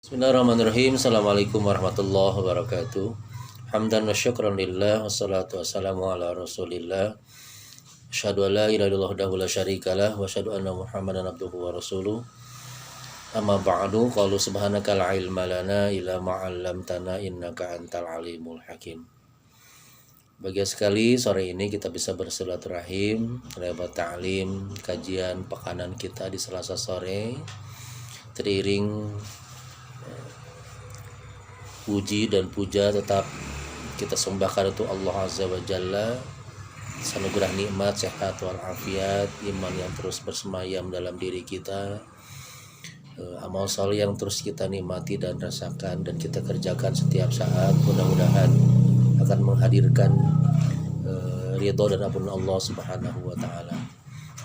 Bismillahirrahmanirrahim. Assalamualaikum warahmatullahi wabarakatuh. Hamdan wa syukran lillah. Wassalatu wassalamu ala rasulillah. Asyhadu an la ilaha illallah wahdahu la syarikalah. Wa asyhadu anna muhammadan abduhu wa rasuluh. Amma ba'du. Qalu subhanaka la ilma lana illa ma 'allamtana innaka antal alimul hakim. Bahagia sekali sore ini kita bisa bersilaturahim lewat ta'lim kajian pekanan kita di Selasa sore, teriring puji dan puja tetap kita sembahkan untuk Allah Azza wa Jalla, anugerah nikmat, sehat walafiat, iman yang terus bersemayam dalam diri kita, amal saleh yang terus kita nikmati dan rasakan dan kita kerjakan setiap saat, mudah-mudahan akan menghadirkan ridho dan ampunan Allah Subhanahu wa taala.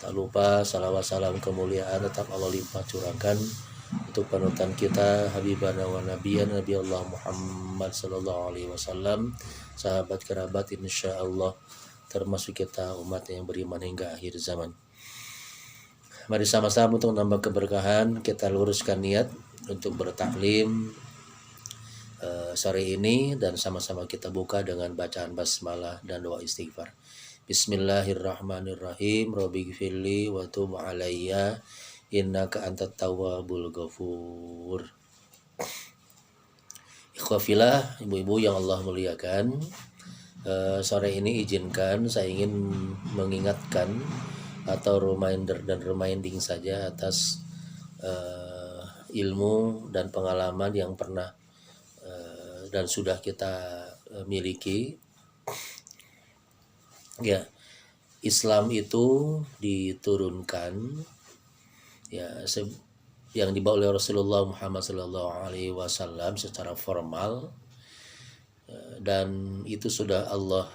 Tak lupa salawat salam kemuliaan tetap Allah limpah curahkan untuk panutan kita habibana wa nabiyana Nabi Allah Muhammad sallallahu alaihi wasallam, sahabat kerabat insyaallah termasuk kita umat yang beriman hingga akhir zaman. Mari sama-sama untuk menambah keberkahan kita luruskan niat untuk bertaklim sore ini dan sama-sama kita buka dengan bacaan basmalah dan doa istighfar. Bismillahirrahmanirrahim. Rabbighfirli wa tub alayya innaka antat tawwabul ghafur. Ikhwafillah, ibu-ibu yang Allah muliakan, sore ini izinkan saya ingin mengingatkan atau reminder dan reminding saja atas ilmu dan pengalaman yang pernah dan sudah kita miliki. Ya, Islam itu diturunkan yang dibawa oleh Rasulullah Muhammad SAW secara formal, dan itu sudah Allah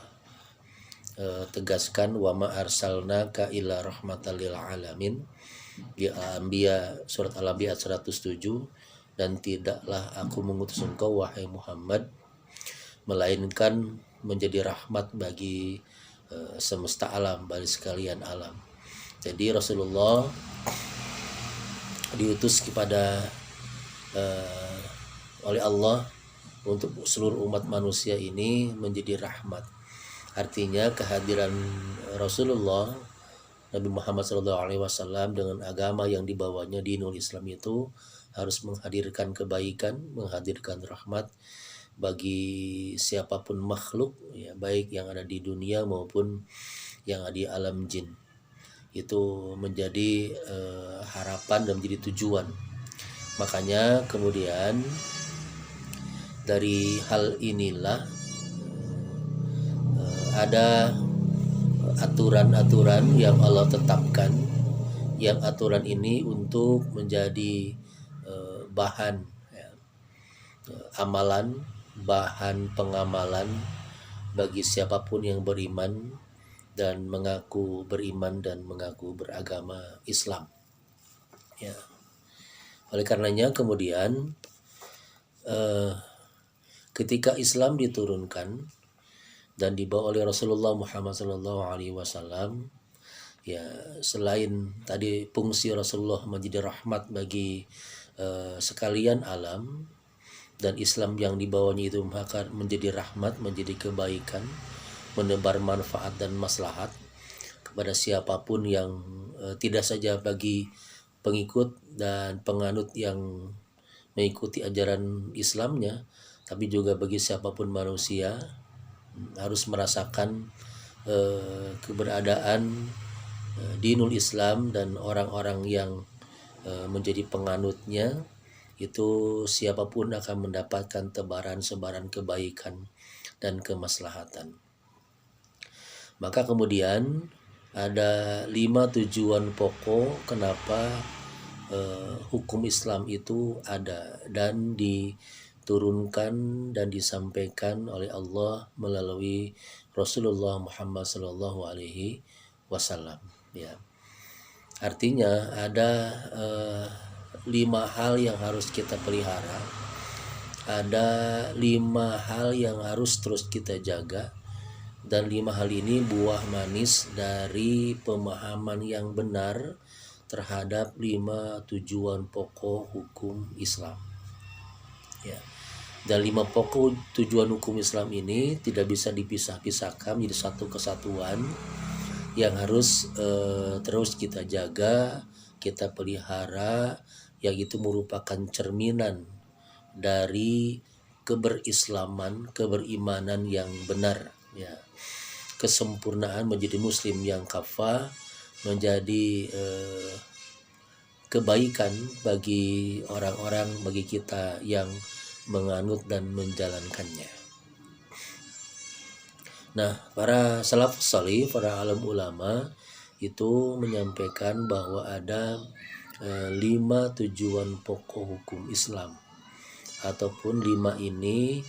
tegaskan, wa ma arsalnaka illa rahmatan lil alamin di Al-Anbiya surat Al-Anbiya 107, dan tidaklah aku mengutus engkau wahai Muhammad melainkan menjadi rahmat bagi semesta alam, bagi sekalian alam. Jadi Rasulullah diutus kepada oleh Allah untuk seluruh umat manusia ini menjadi rahmat. Artinya kehadiran Rasulullah Nabi Muhammad SAW dengan agama yang dibawanya dinul Islam itu harus menghadirkan kebaikan, menghadirkan rahmat bagi siapapun makhluk, ya, baik yang ada di dunia maupun yang ada di alam jin. Itu menjadi harapan dan menjadi tujuan. Makanya kemudian dari hal inilah ada aturan-aturan yang Allah tetapkan, yang aturan ini untuk menjadi bahan amalan, bahan pengamalan bagi siapapun yang beriman dan mengaku beriman dan mengaku beragama Islam. Ya. Oleh karenanya kemudian ketika Islam diturunkan dan dibawa oleh Rasulullah Muhammad SAW, ya, selain tadi fungsi Rasulullah menjadi rahmat bagi sekalian alam, dan Islam yang dibawanya itu maka menjadi rahmat, menjadi kebaikan, menebar manfaat dan maslahat kepada siapapun yang tidak saja bagi pengikut dan penganut yang mengikuti ajaran Islamnya, tapi juga bagi siapapun manusia harus merasakan keberadaan dinul Islam dan orang-orang yang menjadi penganutnya. Itu siapapun akan mendapatkan tebaran-sebaran kebaikan dan kemaslahatan. Maka kemudian ada 5 tujuan pokok kenapa hukum Islam itu ada dan diturunkan dan disampaikan oleh Allah melalui Rasulullah Muhammad SAW. Ya. Artinya ada 5 hal yang harus kita pelihara, ada 5 hal yang harus terus kita jaga, dan 5 hal ini buah manis dari pemahaman yang benar terhadap 5 tujuan pokok hukum Islam. Ya. Dan 5 pokok tujuan hukum Islam ini tidak bisa dipisah-pisahkan menjadi satu kesatuan yang harus terus kita jaga, kita pelihara, yang itu merupakan cerminan dari keberimanan yang benar, ya. Kesempurnaan menjadi muslim yang kafah, menjadi kebaikan bagi orang-orang, bagi kita yang menganut dan menjalankannya. Nah, para salafus salih, para alim ulama itu menyampaikan bahwa ada 5 tujuan pokok hukum Islam, ataupun 5 ini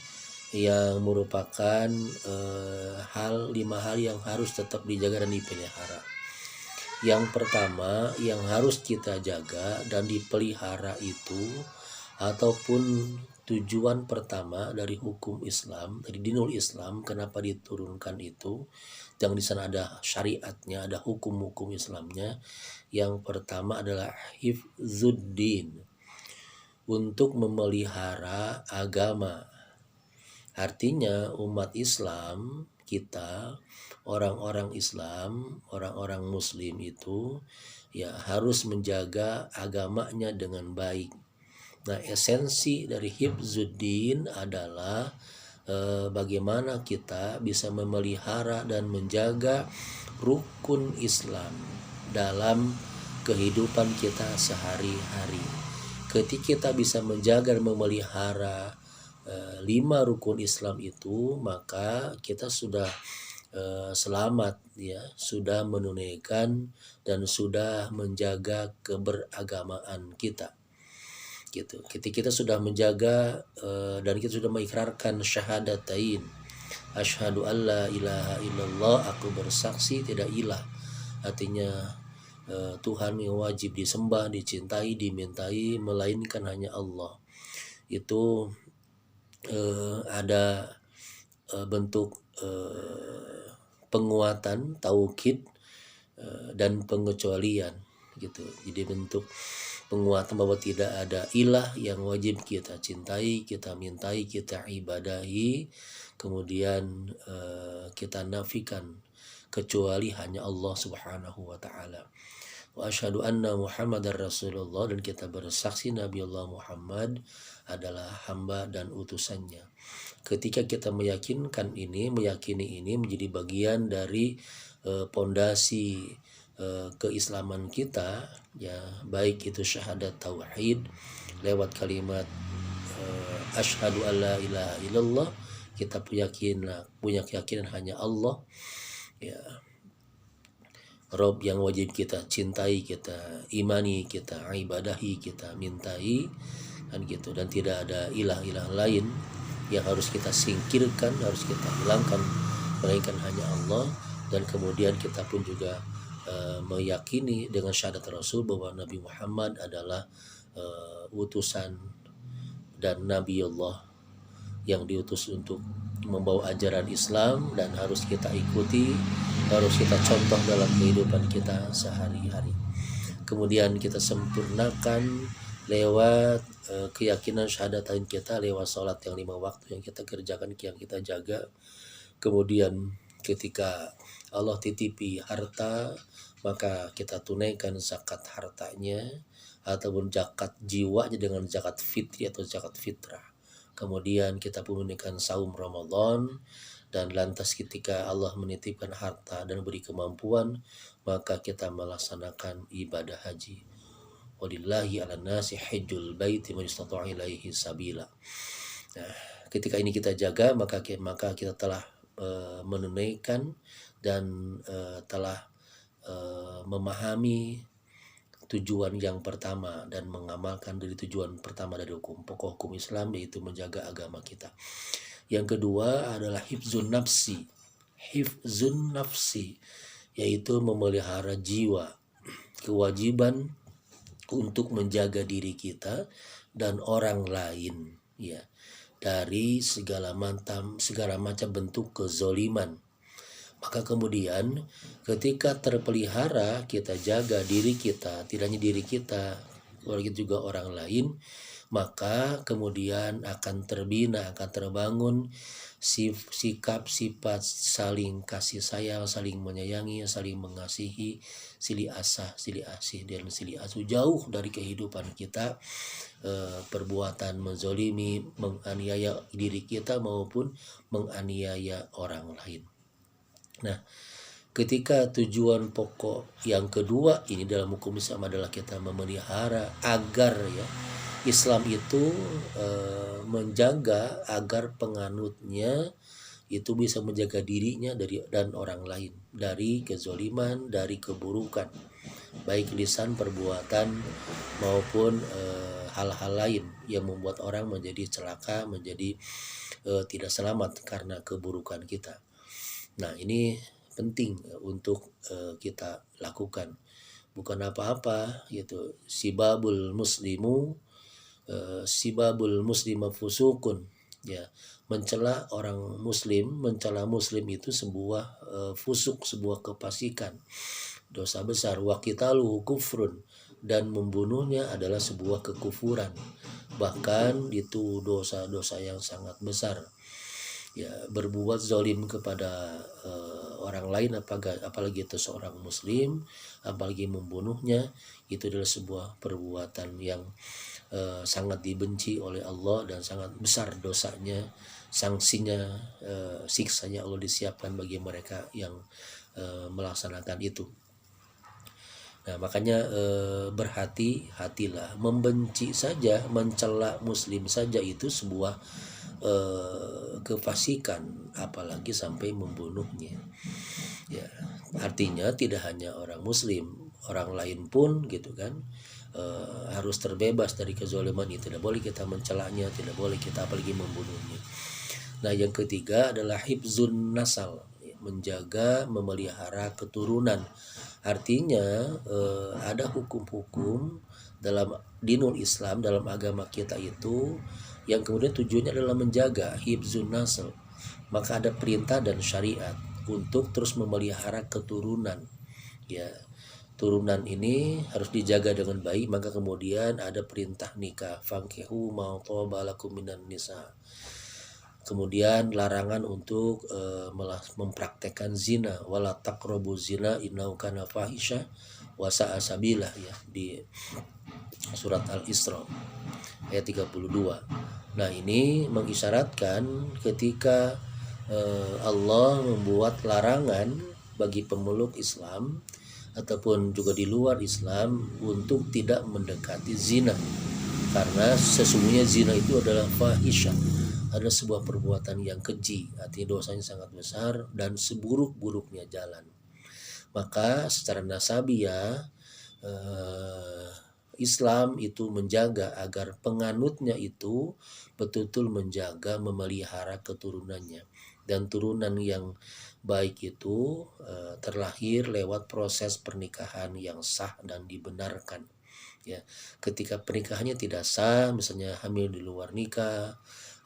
yang merupakan 5 hal yang harus tetap dijaga dan dipelihara. Yang pertama yang harus kita jaga dan dipelihara itu, ataupun tujuan pertama dari hukum Islam, dari dinul Islam, kenapa diturunkan itu, yang di sana ada syariatnya, ada hukum-hukum Islamnya. Yang pertama adalah hifzuddin, untuk memelihara agama. Artinya umat Islam kita, orang-orang Islam, orang-orang muslim itu ya harus menjaga agamanya dengan baik. Nah, esensi dari hifzuddin adalah bagaimana kita bisa memelihara dan menjaga rukun Islam dalam kehidupan kita sehari-hari. Ketika kita bisa menjaga dan memelihara 5 rukun Islam itu, maka kita sudah selamat, ya, sudah menunaikan dan sudah menjaga keberagamaan kita, gitu. Ketika kita sudah menjaga dan kita sudah mengikrarkan syahadatain, asyhadu alla ilaha illallah, aku bersaksi tidak ilah, artinya Tuhan yang wajib disembah, dicintai, dimintai melainkan hanya Allah. Itu ada bentuk penguatan, taukid, dan pengecualian, gitu. Jadi bentuk penguatan bahwa tidak ada ilah yang wajib kita cintai, kita mintai, kita ibadahi, kemudian kita nafikan kecuali hanya Allah Subhanahu wa taala. Wa asyhadu anna Muhammadar Rasulullah, dan kita bersaksi Nabi Allah Muhammad adalah hamba dan utusannya. Ketika kita meyakini ini menjadi bagian dari pondasi keislaman kita, ya, baik itu syahadat tauhid lewat kalimat asyhadu alla ilaha illallah, kita punya keyakinan hanya Allah, ya, Rob yang wajib kita cintai, kita imani, kita ibadahi, kita mintai, kan gitu. Dan tidak ada ilah-ilah lain yang harus kita singkirkan, harus kita hilangkan, melainkan hanya Allah. Dan kemudian kita pun juga meyakini dengan syahadat Rasul bahwa Nabi Muhammad adalah utusan dan Nabi Allah yang diutus untuk membawa ajaran Islam, dan harus kita ikuti, harus kita contoh dalam kehidupan kita sehari-hari. Kemudian kita sempurnakan lewat keyakinan syahadatain kita, lewat sholat yang 5 waktu yang kita kerjakan, yang kita jaga. Kemudian ketika Allah titipi harta, maka kita tunaikan zakat hartanya, ataupun zakat jiwanya dengan zakat fitri atau zakat fitrah. Kemudian kita pun menunaikan saum Ramadan, dan lantas ketika Allah menitipkan harta dan beri kemampuan, maka kita melaksanakan ibadah haji. Walillahi 'alan nasi hajjul baiti man istata'a ilaihi sabila. Nah, ketika ini kita jaga, maka kita telah menunaikan dan telah memahami tujuan yang pertama dan mengamalkan dari tujuan pertama dari pokok hukum Islam, yaitu menjaga agama kita. Yang kedua adalah hifzun nafsi. Hifzun nafsi yaitu memelihara jiwa, kewajiban untuk menjaga diri kita dan orang lain, ya, dari segala macam bentuk kezoliman. Maka kemudian ketika terpelihara, kita jaga diri kita, tidak hanya diri kita, juga orang lain, maka kemudian akan terbina, akan terbangun sikap sifat saling kasih sayang, saling menyayangi, saling mengasihi, silih asih dan silih asuh, jauh dari kehidupan kita perbuatan menzolimi, menganiaya diri kita maupun menganiaya orang lain. Nah, ketika tujuan pokok yang kedua ini dalam hukum Islam adalah kita memelihara agar ya Islam itu menjaga agar penganutnya itu bisa menjaga dirinya dan orang lain dari kezoliman, dari keburukan, baik lisan, perbuatan maupun hal-hal lain yang membuat orang menjadi celaka, menjadi tidak selamat karena keburukan kita. Nah, ini penting untuk kita lakukan, bukan apa-apa gitu. Sibabul muslima fusukun, ya, mencela orang muslim, mencela muslim itu sebuah fusuk, sebuah kefasikan, dosa besar. Wa qitaluhu kufrun, dan membunuhnya adalah sebuah kekufuran, bahkan itu dosa-dosa yang sangat besar. Ya, berbuat zalim kepada orang lain, apalagi itu seorang muslim, apalagi membunuhnya, itu adalah sebuah perbuatan yang sangat dibenci oleh Allah dan sangat besar dosanya, sanksinya, siksanya Allah disiapkan bagi mereka yang melaksanakan itu. Nah, makanya berhati-hatilah, membenci saja, mencela muslim saja itu sebuah kefasikan, apalagi sampai membunuhnya. Ya, artinya tidak hanya orang muslim, orang lain pun gitu kan harus terbebas dari kezaliman itu. Tidak boleh kita mencelanya, tidak boleh kita apalagi membunuhnya. Nah, yang ketiga adalah hifzun nasal, menjaga, memelihara keturunan. Artinya ada hukum-hukum dalam dinul Islam, dalam agama kita itu yang kemudian tujuannya adalah menjaga hifzun nasal. Maka ada perintah dan syariat untuk terus memelihara keturunan. Ya, turunan ini harus dijaga dengan baik, maka kemudian ada perintah nikah, fankihu ma thaba lakum minan nisa. Kemudian larangan untuk mempraktekkan zina, wala taqrabu zina innahu kana fahisha wa sa'a sabila, ya, di surat Al-Isra ayat 32. Nah, ini mengisyaratkan ketika Allah membuat larangan bagi pemeluk Islam ataupun juga di luar Islam untuk tidak mendekati zina, karena sesungguhnya zina itu adalah fahisyah, adalah sebuah perbuatan yang keji, artinya dosanya sangat besar dan seburuk-buruknya jalan. Maka secara nasabiah Islam itu menjaga agar penganutnya itu betul-betul menjaga, memelihara keturunannya, dan turunan yang baik itu terlahir lewat proses pernikahan yang sah dan dibenarkan. Ya, ketika pernikahannya tidak sah, misalnya hamil di luar nikah,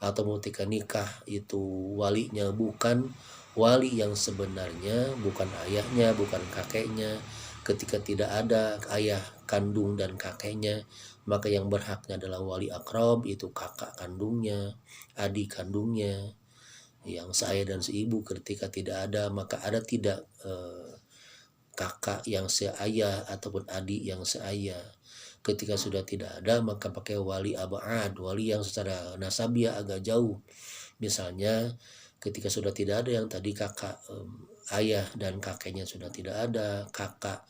atau ketika nikah itu walinya bukan wali yang sebenarnya, bukan ayahnya, bukan kakeknya, ketika tidak ada ayah kandung dan kakeknya, maka yang berhaknya adalah wali akrab, itu kakak kandungnya, adik kandungnya, yang seayah dan seibu. Ketika tidak ada, maka ada tidak kakak yang seayah ataupun adik yang seayah. Ketika sudah tidak ada, maka pakai wali abad, wali yang secara nasabiah agak jauh. Misalnya ketika sudah tidak ada yang tadi kakak ayah dan kakeknya sudah tidak ada, kakak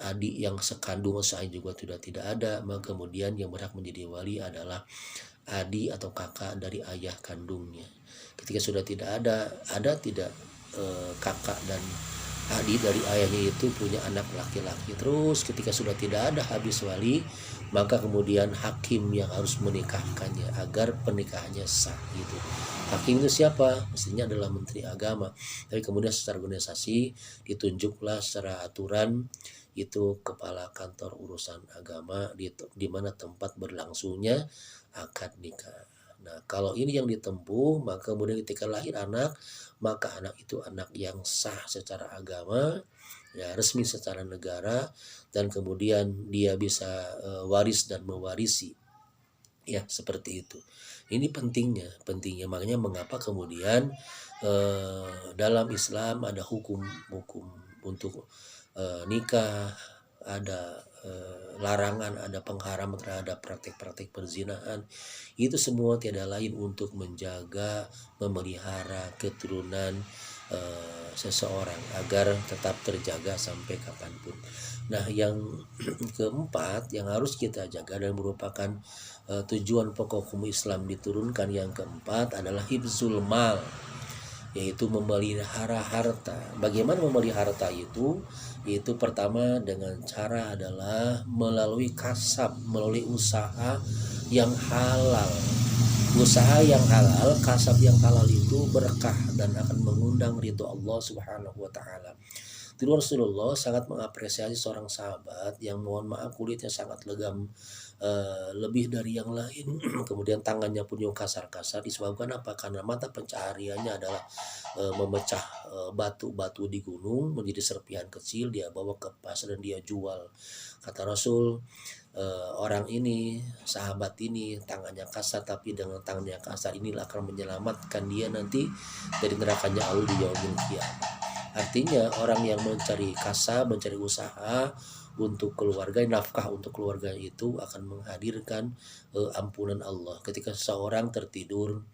adik yang sekandung seayah juga sudah tidak ada, maka kemudian yang berhak menjadi wali adalah adik atau kakak dari ayah kandungnya. Ketika sudah tidak ada tidak kakak dan adik dari ayahnya itu punya anak laki-laki, terus ketika sudah tidak ada habis wali, maka kemudian hakim yang harus menikahkannya agar pernikahannya sah gitu. Hakim itu siapa? Mestinya adalah menteri agama, tapi kemudian secara organisasi ditunjuklah secara aturan itu kepala kantor urusan agama di mana tempat berlangsungnya akad nikah. Nah, kalau ini yang ditempuh, maka kemudian ketika lahir anak, maka anak itu anak yang sah secara agama, ya, resmi secara negara, dan kemudian dia bisa waris dan mewarisi Ya, seperti itu. Ini pentingnya makanya mengapa kemudian dalam Islam ada hukum-hukum untuk nikah, ada larangan, ada pengharaman terhadap praktik-praktik perzinahan. Itu semua tiada lain untuk menjaga, memelihara keturunan seseorang agar tetap terjaga sampai kapanpun. Nah, yang keempat yang harus kita jaga dan merupakan tujuan pokok hukum Islam diturunkan yang keempat adalah hifzul mal, yaitu memelihara harta. Bagaimana memelihara harta itu? Yaitu pertama dengan cara adalah melalui kasab, melalui usaha yang halal. Usaha yang halal, kasab yang halal itu berkah dan akan mengundang ridho Allah Subhanahu wa taala. Dulu Rasulullah sangat mengapresiasi seorang sahabat yang mohon maaf kulitnya sangat legam, lebih dari yang lain. Kemudian tangannya pun yang kasar-kasar, disebabkan apa? Karena mata pencahariannya adalah memecah batu-batu di gunung menjadi serpihan kecil, dia bawa ke pasar dan dia jual. Kata Rasul, orang ini, sahabat ini tangannya kasar, tapi dengan tangannya kasar inilah akan menyelamatkan dia nanti dari nerakanya Allah di yaumil qiyamah. Artinya orang yang mencari kasab, mencari usaha untuk keluarga, nafkah untuk keluarga itu akan menghadirkan ampunan Allah. Ketika seseorang tertidur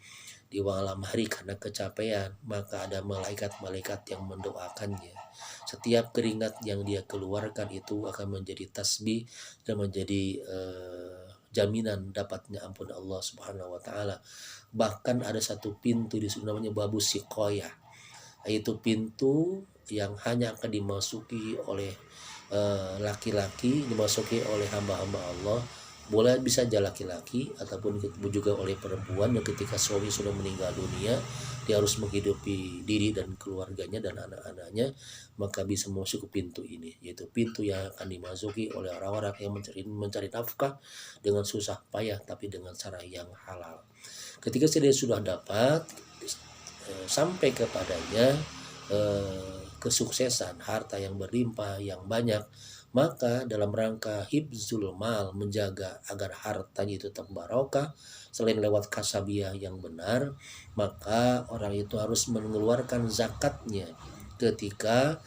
di malam hari karena kecapean, maka ada malaikat-malaikat yang mendoakannya. Setiap keringat yang dia keluarkan itu akan menjadi tasbih dan menjadi jaminan dapatnya ampun Allah Subhanahu wa taala. Bahkan ada satu pintu di sini namanya Babu Siqoyah, yaitu pintu yang hanya akan dimasuki oleh laki-laki, dimasuki oleh hamba-hamba Allah. Boleh bisa aja laki-laki ataupun juga oleh perempuan yang ketika suami sudah meninggal dunia, dia harus menghidupi diri dan keluarganya dan anak-anaknya, maka bisa masuk ke pintu ini, yaitu pintu yang akan dimasuki oleh orang-orang yang mencari nafkah dengan susah payah tapi dengan cara yang halal. Ketika dia sudah dapat sampai kepadanya kesuksesan, harta yang berlimpah, yang banyak, maka dalam rangka hibzul mal, menjaga agar hartanya itu tetap barokah, selain lewat kasabiyah yang benar, maka orang itu harus mengeluarkan zakatnya ketika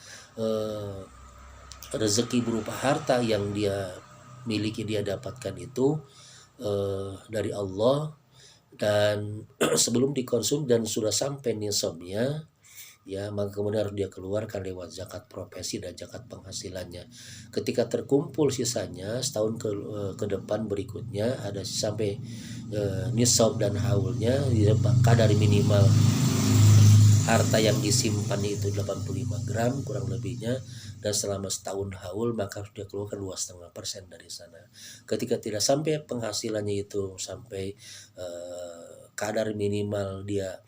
rezeki berupa harta yang dia miliki, dia dapatkan itu dari Allah, dan sebelum dikonsum dan sudah sampai nisabnya, ya maka kemudian harus dia keluarkan lewat zakat profesi dan zakat penghasilannya. Ketika terkumpul sisanya setahun ke depan berikutnya ada sampai nisab dan haulnya, kadar minimal harta yang disimpan itu 85 gram kurang lebihnya, dan selama setahun haul maka harus dia keluarkan 2,5% dari sana. Ketika tidak sampai penghasilannya itu sampai kadar minimal dia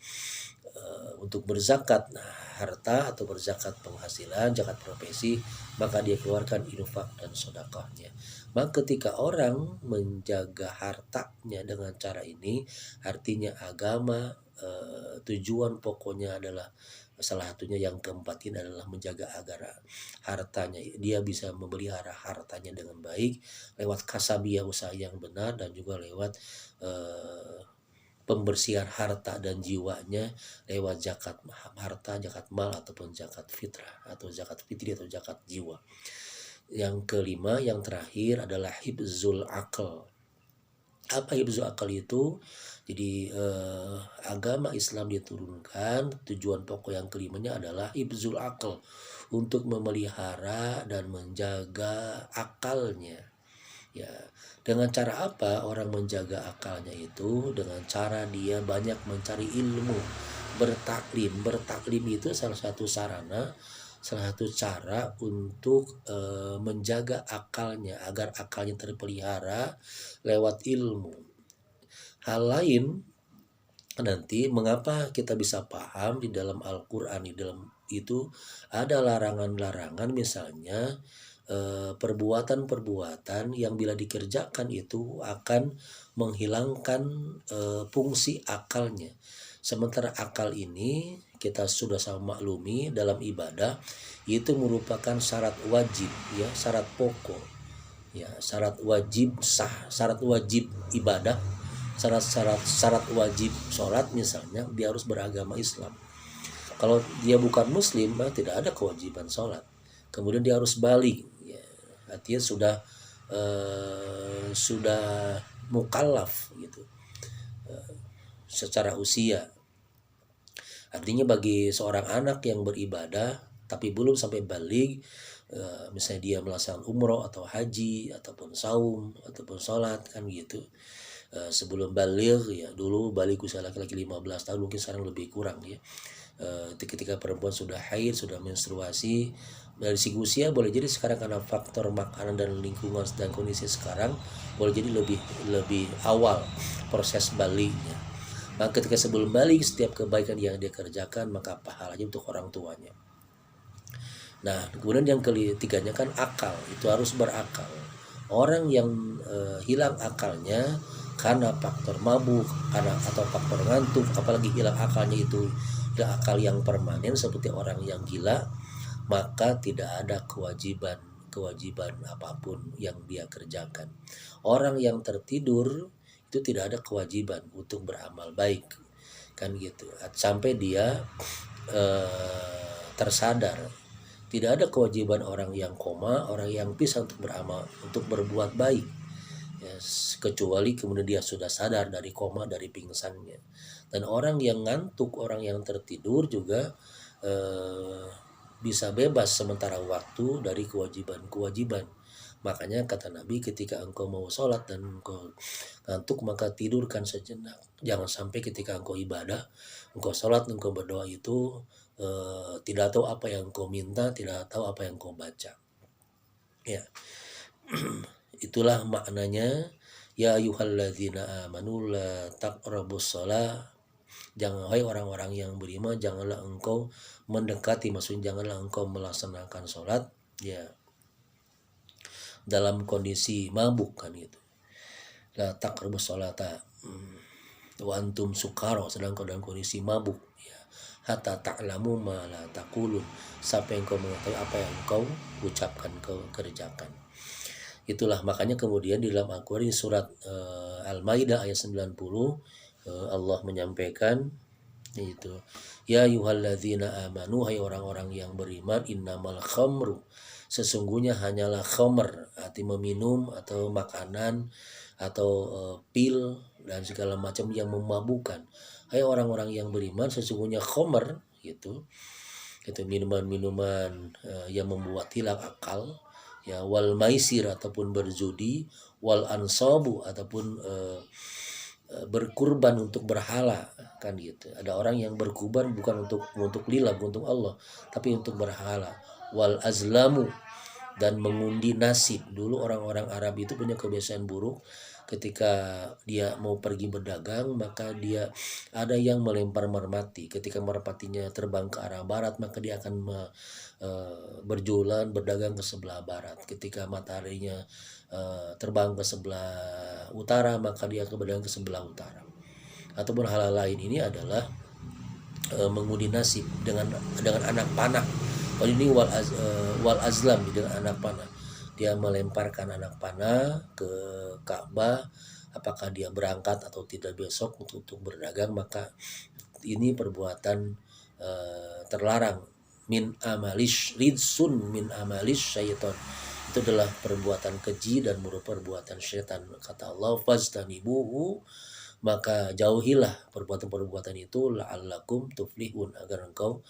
untuk berzakat harta atau berzakat penghasilan, zakat profesi, maka dia keluarkan infak dan sedekahnya. Maka ketika orang menjaga hartanya dengan cara ini, artinya agama tujuan pokoknya adalah salah satunya yang keempat ini adalah menjaga agar hartanya, dia bisa memelihara hartanya dengan baik lewat kasabiyah, usaha yang benar, dan juga lewat pembersihan harta dan jiwanya lewat zakat harta, zakat mal, ataupun zakat fitrah atau zakat fitri atau zakat jiwa. Yang kelima, yang terakhir adalah hibzul akal. Apa hibzul akal itu? Jadi agama Islam diturunkan, tujuan pokok yang kelimanya adalah hibzul akal, untuk memelihara dan menjaga akalnya. Ya, dengan cara apa orang menjaga akalnya itu? Dengan cara dia banyak mencari ilmu, bertaklim. Bertaklim itu salah satu sarana, salah satu cara untuk menjaga akalnya agar akalnya terpelihara lewat ilmu. Hal lain nanti mengapa kita bisa paham di dalam Al-Quran, di dalam itu ada larangan-larangan, misalnya perbuatan-perbuatan yang bila dikerjakan itu akan menghilangkan fungsi akalnya. Sementara akal ini kita sudah sama maklumi dalam ibadah itu merupakan syarat wajib, ya, syarat pokok, ya, syarat wajib sah, syarat wajib ibadah syarat wajib sholat misalnya dia harus beragama Islam. Kalau dia bukan muslim tidak ada kewajiban sholat. Kemudian dia harus balik ya, artinya sudah mukallaf gitu secara usia. Artinya bagi seorang anak yang beribadah tapi belum sampai balik, misalnya dia melaksanakan umroh atau haji ataupun saum ataupun sholat kan gitu, sebelum balik ya, dulu balik usia laki-laki 15 tahun, mungkin sekarang lebih kurang ya. Ketika perempuan sudah haid, sudah menstruasi, dari segi usia boleh jadi sekarang karena faktor makanan dan lingkungan dan kondisi sekarang boleh jadi lebih awal proses baliknya. Maka ketika sebelum balik, setiap kebaikan yang dia kerjakan maka pahalanya untuk orang tuanya. Nah, kemudian yang ketiganya kan akal, itu harus berakal. Orang yang hilang akalnya karena faktor mabuk atau faktor ngantuk, apalagi hilang akalnya itu tidak akal yang permanen seperti orang yang gila, maka tidak ada kewajiban apapun yang dia kerjakan. Orang yang tertidur itu tidak ada kewajiban untuk beramal baik kan gitu, sampai dia tersadar. Tidak ada kewajiban orang yang koma, orang yang bisa untuk beramal, untuk berbuat baik ya, kecuali kemudian dia sudah sadar dari koma, dari pingsannya. Dan orang yang ngantuk, orang yang tertidur juga bisa bebas sementara waktu dari kewajiban. Makanya kata Nabi, ketika engkau mau sholat dan engkau ngantuk maka tidurkan sejenak. Jangan sampai ketika engkau ibadah, engkau sholat, engkau berdoa itu tidak tahu apa yang engkau minta, tidak tahu apa yang engkau baca. Ya, itulah maknanya ya ayyuhalladzina amanu la taqrabus shalah. Jangan, hai orang-orang yang beriman, janganlah engkau mendekati, maksudnya janganlah engkau melaksanakan sholat ya dalam kondisi mabuk kan gitu. La taqrabus sholata wa antum sukara, sedang kau dalam kondisi mabuk ya, hatta ta'lamu ma la taqulun, sampai engkau mengetahui apa yang engkau ucapkan, kau kerjakan. Itulah makanya kemudian di dalam Al-Qur'an surat Al-Maidah ayat 90 Allah menyampaikan itu, ya ayyuhalladzina amanu, hai orang-orang yang beriman, innamal khamru, sesungguhnya hanyalah khamr, arti meminum atau makanan atau pil dan segala macam yang memabukkan. Hai orang-orang yang beriman, sesungguhnya khamr itu minuman-minuman yang membuat hilang akal ya, wal maisir ataupun berjudi, wal ansabu ataupun berkurban untuk berhala kan gitu. Ada orang yang berkurban bukan untuk lillah, untuk Allah, tapi untuk berhala. Wal azlamu, dan mengundi nasib. Dulu orang-orang Arab itu punya kebiasaan buruk, ketika dia mau pergi berdagang maka dia ada yang melempar merpati. Ketika merpatinya terbang ke arah barat maka dia akan berjualan berdagang ke sebelah barat. Ketika mataharinya terbang ke sebelah utara maka dia berdagang ke sebelah utara. Ataupun hal lain ini adalah mengundi nasib dengan anak panah. Oh, ini wal azlam, dengan anak panah. Dia melemparkan anak panah ke Ka'bah, apakah dia berangkat atau tidak besok untuk berdagang, maka ini perbuatan terlarang. Min amalish ridsun min amalish syaiton, itu adalah perbuatan keji dan merupakan perbuatan syaitan. Kata Allah, fajtanibuhu, maka jauhilah perbuatan-perbuatan itu, la'allakum tuflihun, agar engkau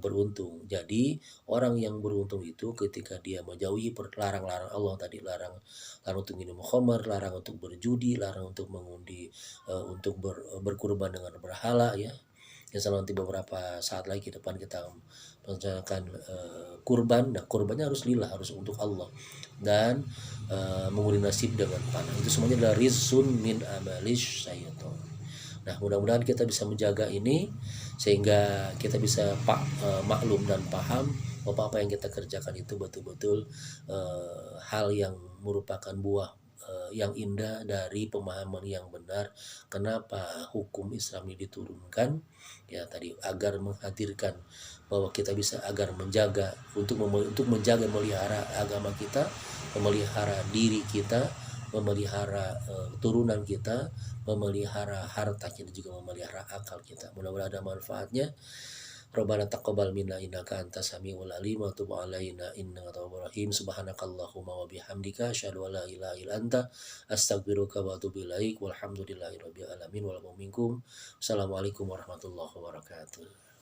beruntung. Jadi orang yang beruntung itu ketika dia menjauhi larang-larang Allah tadi, larang untuk minum khamar, larang untuk berjudi, larang untuk mengundi, untuk berkurban dengan berhala ya. Insya Allah nanti beberapa saat lagi ke depan kita melaksanakan kurban. Nah, kurbannya harus lillah, harus untuk Allah, dan mengundi nasib dengan panah. Itu semuanya adalah rizun min amalish syaiton. Nah, mudah-mudahan kita bisa menjaga ini sehingga kita bisa maklum dan paham bahwa apa yang kita kerjakan itu betul-betul hal yang merupakan buah yang indah dari pemahaman yang benar. Kenapa hukum Islam ini diturunkan? Ya tadi agar menghadirkan bahwa kita bisa agar menjaga untuk menjaga, melihara agama kita, memelihara diri kita, memelihara turunan kita, memelihara harta kita, juga memelihara akal kita. Mudah-mudahan ada manfaatnya. Rabbana taqabbal minna innaka antas samiul alim wa tub alaina innaka tawwabur rahim. Subhanakallahumma wa bihamdika asyhadu an la ilaha illa anta astaghfiruka wa atubu ilaik. Walhamdulillahirabbil alamin. Wal minkum. Assalamualaikum warahmatullahi wabarakatuh.